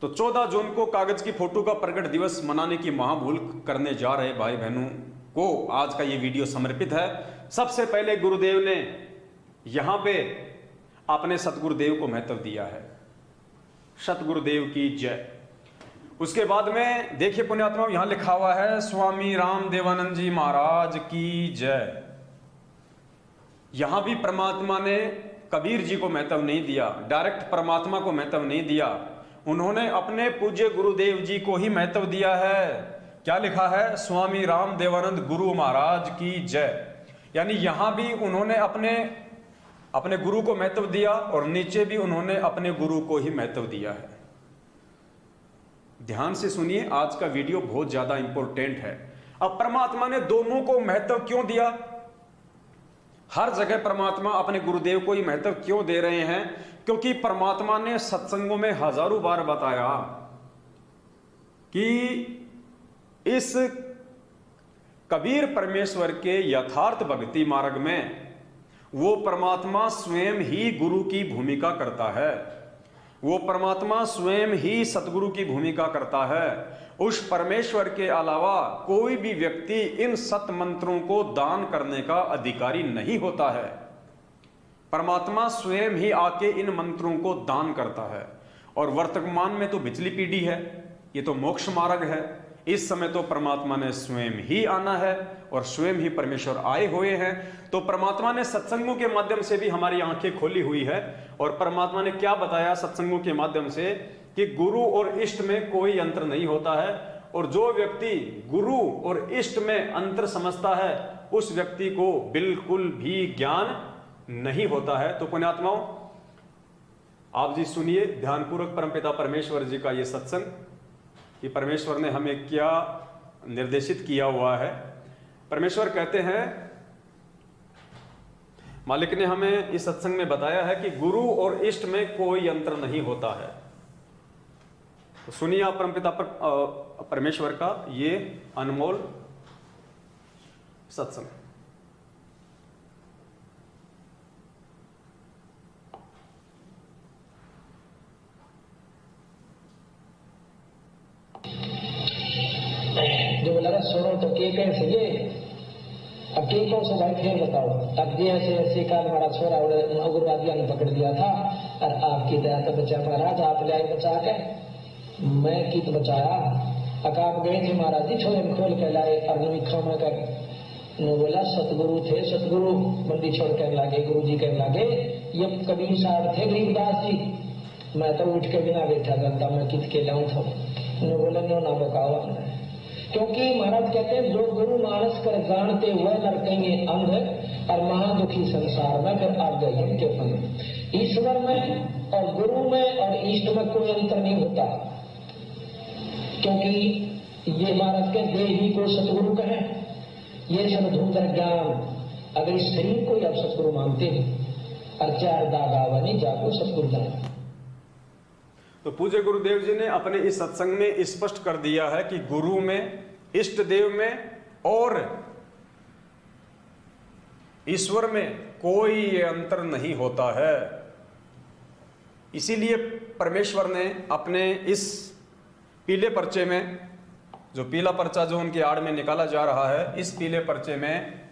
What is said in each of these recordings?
तो 14 जून को कागज की फोटो का प्रकट दिवस मनाने की महाभूल करने जा रहे भाई बहनों को आज का ये वीडियो समर्पित है। सबसे पहले गुरुदेव ने यहां पे अपने सतगुरुदेव को महत्व दिया है। सतगुरुदेव की जय। उसके बाद में देखिए पुण्यात्मा, यहां लिखा हुआ है स्वामी राम देवानंद जी महाराज की जय। यहां भी परमात्मा ने कबीर जी को महत्व नहीं दिया, डायरेक्ट परमात्मा को महत्व नहीं दिया, उन्होंने अपने पूज्य गुरुदेव जी को ही महत्व दिया है। क्या लिखा है? स्वामी राम देवानंद गुरु महाराज की जय। यानी यहां भी उन्होंने अपने गुरु को महत्व दिया और नीचे भी उन्होंने अपने गुरु को ही महत्व दिया है। ध्यान से सुनिए, आज का वीडियो बहुत ज्यादा इंपॉर्टेंट है। अब परमात्मा ने दोनों को महत्व क्यों दिया? हर जगह परमात्मा अपने गुरुदेव को ही महत्व क्यों दे रहे हैं? क्योंकि परमात्मा ने सत्संगों में हजारों बार बताया कि इस कबीर परमेश्वर के यथार्थ भक्ति मार्ग में वो परमात्मा स्वयं ही गुरु की भूमिका करता है, वो परमात्मा स्वयं ही सतगुरु की भूमिका करता है। उस परमेश्वर के अलावा कोई भी व्यक्ति इन सत मंत्रों को दान करने का अधिकारी नहीं होता है। परमात्मा स्वयं ही आके इन मंत्रों को दान करता है। और वर्तमान में तो पिछली पीढ़ी है, ये तो मोक्ष मार्ग है। इस समय तो परमात्मा ने स्वयं ही आना है और स्वयं ही परमेश्वर आए हुए हैं। तो परमात्मा ने सत्संगों के माध्यम से भी हमारी आंखें खोली हुई है। और परमात्मा ने क्या बताया सत्संगों के माध्यम से कि गुरु और इष्ट में कोई अंतर नहीं होता है। और जो व्यक्ति गुरु और इष्ट में अंतर समझता है उस व्यक्ति को बिल्कुल भी ज्ञान नहीं होता है। तो पुण्यात्माओं, आप जी सुनिए ध्यानपूर्वक परमपिता परमेश्वर जी का यह सत्संग कि परमेश्वर ने हमें क्या निर्देशित किया हुआ है। परमेश्वर कहते हैं, मालिक ने हमें इस सत्संग में बताया है कि गुरु और इष्ट में कोई अंतर नहीं होता है। तो सुनिए आप परमपिता परमेश्वर का ये अनमोल सत्संग। जो बोला ना सुनो तो के कैसे ये अब के कौन सा भाई फिर बताओ। अब ये ऐसे काल हमारा छोरा उग्रवादियों ने पकड़ लिया था और आपकी दया तो बचा महाराज, आप ले आए बचा के। मैं की तो बचाया अकाप गए थे महाराज जी, छोरे खोल के लाए और नुखा में कर ने बोला सतगुरु थे, सतगुरु बंदी छोड़ कर लागे, गुरु जी कहने लागे ये कबीर साहब थे गरीबदास जी, मैं तो उठ के बिना बैठा करता, मैं कित के लाऊं था। ने बोला नो ना बकावा, क्योंकि महाराज कहते हैं जो गुरु मानस कर जानते हुए लड़केंगे अंध और महादुखी संसार में फिर आप गए इनके फल। ईश्वर में और गुरु में और इष्ट में कोई अंतर नहीं होता, क्योंकि ये महाराज के देही को सतगुरु कहें, ये सब धूधर ज्ञान। अगर इस शरीर को आप सतगुरु मानते हैं और चार दागा नहीं जाको सतगुरु जान। तो पूज्य गुरुदेव जी ने अपने इस सत्संग में स्पष्ट कर दिया है कि गुरु में, इष्ट देव में और ईश्वर में कोई अंतर नहीं होता है। इसीलिए परमेश्वर ने अपने इस पीले पर्चे में, जो पीला पर्चा जो उनके आड़ में निकाला जा रहा है, इस पीले पर्चे में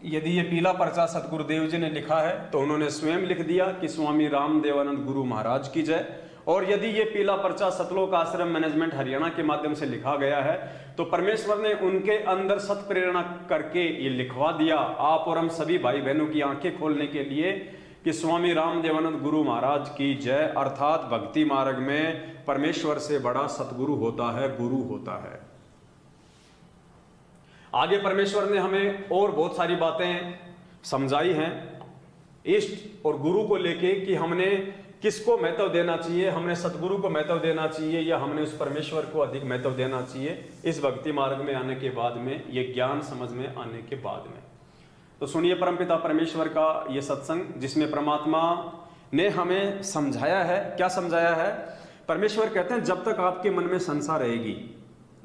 यदि ये पीला पर्चा सतगुरुदेव जी ने लिखा है तो उन्होंने स्वयं लिख दिया कि स्वामी राम देवानंद गुरु महाराज की जय। और यदि ये पीला पर्चा सतलोक आश्रम मैनेजमेंट हरियाणा के माध्यम से लिखा गया है तो परमेश्वर ने उनके अंदर सत प्रेरणा करके ये लिखवा दिया आप और हम सभी भाई बहनों की आंखें खोलने के लिए कि स्वामी राम देवानंद गुरु महाराज की जय। अर्थात भक्ति मार्ग में परमेश्वर से बड़ा सतगुरु होता है, गुरु होता है। आगे परमेश्वर ने हमें और बहुत सारी बातें समझाई हैं इष्ट और गुरु को लेके कि हमने किसको महत्व देना चाहिए, हमने सतगुरु को महत्व देना चाहिए या हमने उस परमेश्वर को अधिक महत्व देना चाहिए इस भक्ति मार्ग में आने के बाद में, ये ज्ञान समझ में आने के बाद में। तो सुनिए परमपिता परमेश्वर का ये सत्संग जिसमें परमात्मा ने हमें समझाया है। क्या समझाया है? परमेश्वर कहते हैं जब तक आपके मन में संशय रहेगी,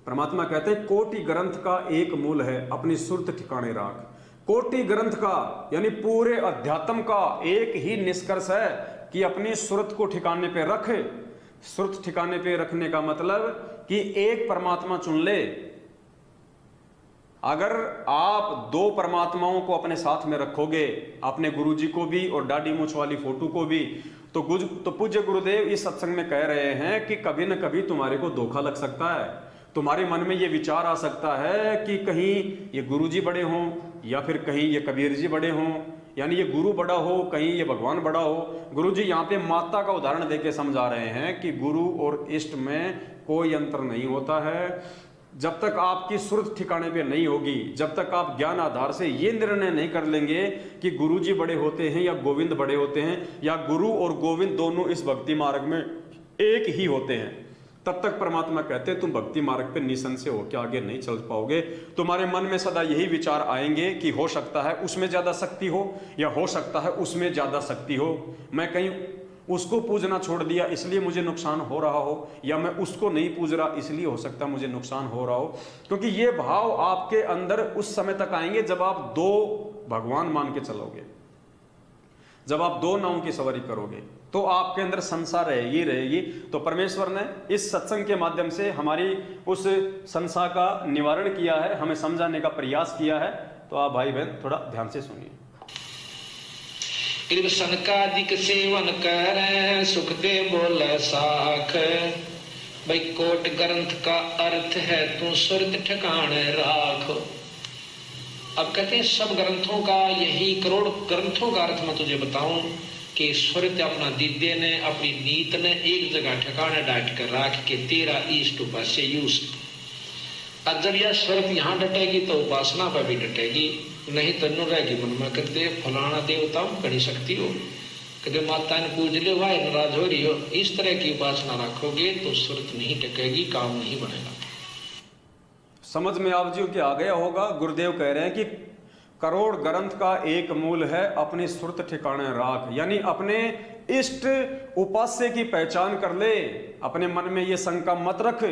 परमात्मा कहते हैं कोटि ग्रंथ का एक मूल है, अपनी सुरत ठिकाने राख। कोटि ग्रंथ का यानी पूरे अध्यात्म का एक ही निष्कर्ष है कि अपनी सुरत को ठिकाने पे रख। सुरत ठिकाने पे रखने का मतलब कि एक परमात्मा चुन ले। अगर आप दो परमात्माओं को अपने साथ में रखोगे, अपने गुरुजी को भी और दाढ़ी मूंछ वाली फोटो को भी, तो पूज्य गुरुदेव इस सत्संग में कह रहे हैं कि कभी न कभी तुम्हारे को धोखा लग सकता है। तुम्हारे मन में ये विचार आ सकता है कि कहीं ये गुरुजी बड़े हों या फिर कहीं ये कबीर जी बड़े हों, यानी ये गुरु बड़ा हो, कहीं ये भगवान बड़ा हो। गुरुजी यहाँ पे माता का उदाहरण देके समझा रहे हैं कि गुरु और इष्ट में कोई अंतर नहीं होता है। जब तक आपकी सुरत ठिकाने पे नहीं होगी, जब तक आप ज्ञान आधार से ये निर्णय नहीं कर लेंगे कि गुरुजी बड़े होते हैं या गोविंद बड़े होते हैं, या गुरु और गोविंद दोनों इस भक्ति मार्ग में एक ही होते हैं, तब तक परमात्मा कहते हैं तुम भक्ति मार्ग पे निसंशय हो के आगे नहीं चल पाओगे। तुम्हारे मन में सदा यही विचार आएंगे कि हो सकता है उसमें ज्यादा शक्ति हो, या हो सकता है उसमें ज्यादा शक्ति हो, मैं कहीं उसको पूजना छोड़ दिया इसलिए मुझे नुकसान हो रहा हो, या मैं उसको नहीं पूज रहा इसलिए हो सकता है मुझे नुकसान हो रहा हो। क्योंकि ये भाव आपके अंदर उस समय तक आएंगे जब आप दो भगवान मान के चलोगे, जब आप दो नावों की सवारी करोगे, तो आपके अंदर संसार रहेगी। तो परमेश्वर ने इस सत्संग के माध्यम से हमारी उस संसार का निवारण किया है, हमें समझाने का प्रयास किया है। तो आप भाई बहन थोड़ा ध्यान से सुनिए। कृष्ण का दिक सेवन कर सुख दे बोले साख, भाई कोट ग्रंथ का अर्थ है तू सुरत ठिकाने राख। अब कहते हैं सब ग्रंथों का यही, करोड़ ग्रंथों का अर्थ मैं तुझे बताऊं कि सुरत अपना दिद्य ने अपनी नीत ने एक जगह ठिकाने डाट कर राख के तेरा ईष्ट उपास्य यूज। अब जब यह सुरत यहाँ डटेगी तो उपासना पर भी डटेगी, नहीं तो न रहेगी मन में कहते फलाना देवता कड़ी शक्ति हो, कहते माता ने पूज ले वाह नाराज हो रही हो। इस तरह की उपासना रखोगे तो सुरत नहीं टकेगी, काम नहीं बनेगा। समझ में आप जी के आ गया होगा। गुरुदेव कह रहे हैं कि करोड़ ग्रंथ का एक मूल है अपनी सुरत ठिकाने राख, यानी अपने इष्ट उपास्य की पहचान कर ले। अपने मन में ये शंका मत रख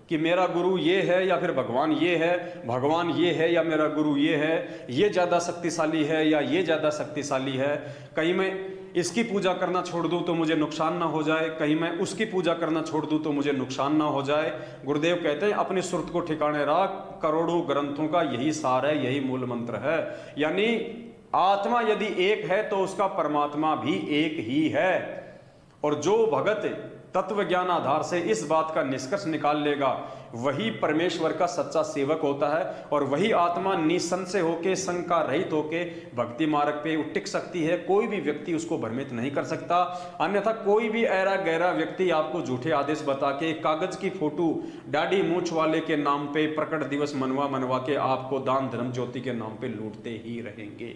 कि मेरा गुरु ये है या फिर भगवान ये है, भगवान ये है या मेरा गुरु ये है, ये ज़्यादा शक्तिशाली है या ये ज़्यादा शक्तिशाली है। कहीं मैं इसकी पूजा करना छोड़ दूं तो मुझे नुकसान ना हो जाए, कहीं मैं उसकी पूजा करना छोड़ दूं तो मुझे नुकसान ना हो जाए। गुरुदेव कहते हैं अपनी सुरत को ठिकाने रख। करोड़ों ग्रंथों का यही सार है, यही मूल मंत्र है। यानी आत्मा यदि एक है तो उसका परमात्मा भी एक ही है। और जो भगत तत्व ज्ञान आधार से इस बात का निष्कर्ष निकाल लेगा वही परमेश्वर का सच्चा सेवक होता है, और वही आत्मा निसंशय होके, शंका रहित होके भक्ति मार्ग पे टिक सकती है। कोई भी व्यक्ति उसको भ्रमित नहीं कर सकता। अन्यथा कोई भी ऐरा गहरा व्यक्ति आपको झूठे आदेश बता के कागज की फोटो दाढ़ी मूंछ वाले के नाम पे प्रकट दिवस मनवा के आपको दान धर्म ज्योति के नाम पे लूटते ही रहेंगे।